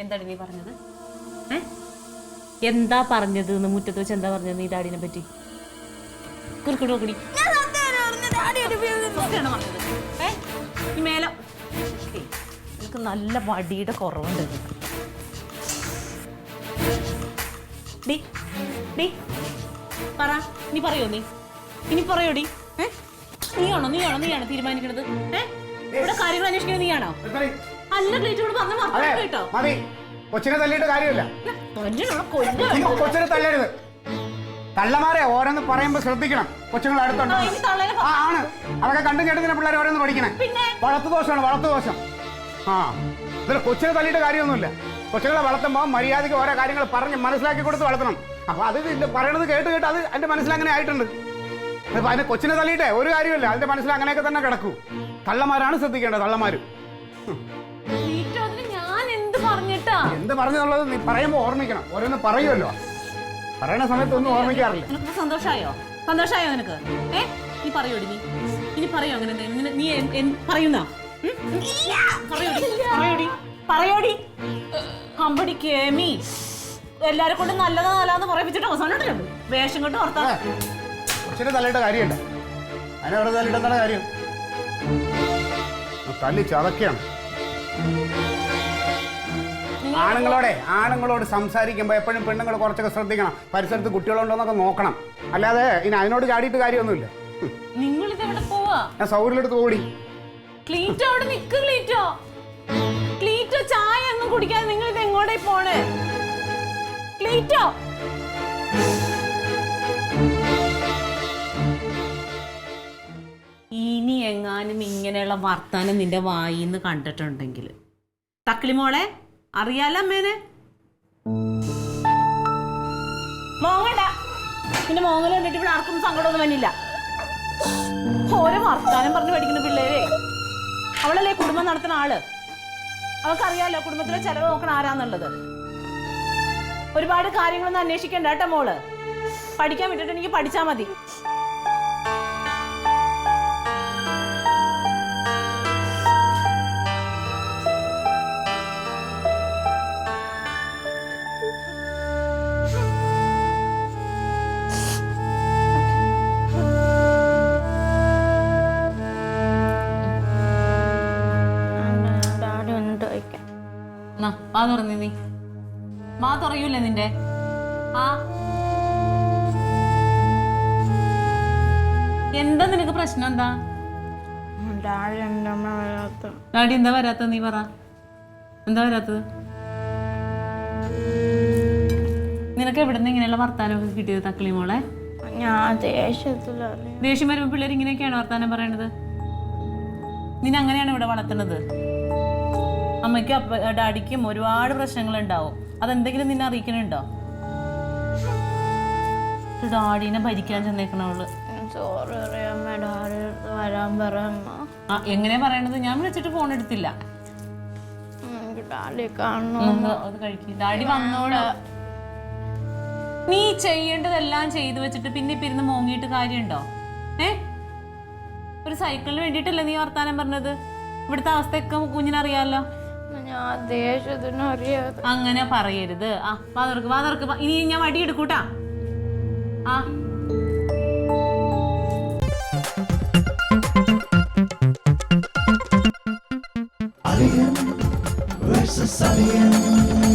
എന്താണ് നീ പറഞ്ഞത്? എന്താ പറഞ്ഞത്? മുറ്റത്ത് വെച്ച് എന്താ പറഞ്ഞത് നീ ഡാഡിനെ പറ്റി? എനിക്ക് നല്ല വടിയുടെ കുറവുണ്ട്. പറ, നീ പറയോ? ഇനി പറയോടി? നീയാണോ തീരുമാനിക്കണത്? ഇവിടെ കാര്യങ്ങൾ അന്വേഷിക്കുന്നത് നീയാണോ? അല്ല, ക്ലീറ്റോട് പറഞ്ഞ കേട്ടോ. കൊച്ചിനെ തല്ലിയിട്ട് കാര്യമില്ല. കൊച്ചിനെ തല്ലരുത്. തള്ളമാരെ ഓരോന്ന് പറയുമ്പോ ശ്രദ്ധിക്കണം. കൊച്ചുങ്ങൾ അടുത്തുണ്ട്. ആണ്, അതൊക്കെ കണ്ടു കേട്ടതിന് പിള്ളേർ ഓരോന്ന് പഠിക്കണേ. വളർത്തുദോഷമാണ്, വളർത്തുദോഷം. ഇതിൽ കൊച്ചിനെ തല്ലിയിട്ട് കാര്യമൊന്നുമില്ല. കൊച്ചുങ്ങളെ വളർത്തുമ്പോ മര്യാദയ്ക്ക് ഓരോ കാര്യങ്ങൾ പറഞ്ഞ് മനസ്സിലാക്കി കൊടുത്ത് വളർത്തണം. അപ്പൊ അത് പറയണത് കേട്ട് അത് എന്റെ മനസ്സിലങ്ങനെ ആയിട്ടുണ്ട്. അപ്പൊ അതിന് കൊച്ചിനെ തല്ലിയിട്ടേ ഒരു കാര്യമില്ല. അതിന്റെ മനസ്സിൽ അങ്ങനെയൊക്കെ തന്നെ കിടക്കൂ. തള്ളമാരാണ് ശ്രദ്ധിക്കേണ്ടത്. തള്ളമാര് എന്ത് പറഞ്ഞുള്ളത് നീ പറയുമ്പോ ഓർമ്മിക്കണം. ഓരോന്ന് പറയുമല്ലോ, പറയണ സമയത്ത് ഒന്നും ഓർമ്മിക്കാറില്ല. സന്തോഷായോ നിനക്ക്? നീ പറയോടി? ഇനി പറയോ? അങ്ങനെ നീ പറയുന്ന പറയോടി. അമ്പടി കേമി എല്ലാരെ കൊണ്ട് നല്ലതാന്ന് പറയിപ്പിച്ചിട്ട് അവസാനം വേഷം കൊണ്ട് ഓർത്താ കൊച്ചിനെ തല്ലിട്ട കാര്യമുണ്ട്. അതിനവിടെ തല്ലിട്ടെന്താണ് കാര്യം? തല്ലി ചതക്കാണ്. ആണുങ്ങളോട് സംസാരിക്കുമ്പോ എപ്പോഴും പെണ്ണുങ്ങൾ കുറച്ചൊക്കെ ശ്രദ്ധിക്കണം. പരിസരത്ത് കുട്ടികളുണ്ടോന്നൊക്കെ നോക്കണം. അല്ലാതെ ഇനി അതിനോട് ചാടിയിട്ട് കാര്യമൊന്നുമില്ല. ഞാൻ സൗകര്യടുത്ത് ഓടി. ചായ ഒന്നും കുടിക്കാതെ നിങ്ങൾ ഇത് എങ്ങോട്ടേ പോണേ? ഇനി എങ്ങാനും ഇങ്ങനെയുള്ള വർത്താനം നിന്റെ വായിന്ന് കണ്ടിട്ടുണ്ടെങ്കിൽ തക്കിളിമോളെ അറിയാലോ അമ്മേനെ. മോങ്ങണ്ട. പിന്നെ മോങ്ങല കണ്ടിട്ട് ഇവിടെ ആർക്കും സങ്കടമൊന്നും വന്നില്ല. ഓരോ വർത്താനം പറഞ്ഞു പഠിക്കുന്ന പിള്ളേരെ. അവളല്ലേ കുടുംബം നടത്തുന്ന ആള്. അവൾക്കറിയാലോ കുടുംബത്തിലെ ചെലവ് നോക്കണ ആരാന്നുള്ളത്. ഒരുപാട് കാര്യങ്ങളൊന്നും അന്വേഷിക്കണ്ട കേട്ടോ മോള്. പഠിക്കാൻ വിട്ടിട്ട് എനിക്ക് പഠിച്ചാ മതി. മാ തുറന്നീ. നീ മാ തുറയൂല്ലേ നിന്റെ? എന്താ നിനക്ക് പ്രശ്നം? എന്താ ഡാഡി എന്താ വരാത്ത? നീ പറ, എന്താ വരാത്തത്? നിനക്ക് എവിടുന്ന് ഇങ്ങനെയുള്ള വർത്താനമൊക്കെ കിട്ടിയത് തക്കളി മോളെ? ദേഷ്യം വരുമ്പോ പിള്ളേർ ഇങ്ങനെയൊക്കെയാണ് വർത്താനം പറയണത്. നിന്നെ അങ്ങനെയാണ് ഇവിടെ വളർത്തുന്നത്. അമ്മയ്ക്കും ഡാഡിക്കും ഒരുപാട് പ്രശ്നങ്ങൾ ഉണ്ടാവും. അതെന്തെങ്കിലും നിന്നെ അറിയിക്കണുണ്ടോ? ഡാഡിനെ ഭരിക്കാൻ ചെന്നേക്കണവള്. എങ്ങനെയാ പറയണത്? ഞാൻ വിളിച്ചിട്ട് ഫോൺ എടുത്തില്ല. ഡാഡി വന്നോളൂ. നീ ചെയ്യേണ്ടതെല്ലാം ചെയ്തു വെച്ചിട്ട് പിന്നെ ഇരുന്ന് മോങ്ങിയിട്ട് കാര്യമുണ്ടോ? ഒരു സൈക്കിളിന് വേണ്ടിയിട്ടല്ലേ നീ വർത്താനം പറഞ്ഞത്? ഇവിടുത്തെ അവസ്ഥയൊക്കെ കുഞ്ഞിനറിയാലോ. അങ്ങനെ പറയരുത്. വാ തുറക്ക്. ഇനി ഞാൻ വടി എടുക്കൂട്ടാ. Alien versus Alien.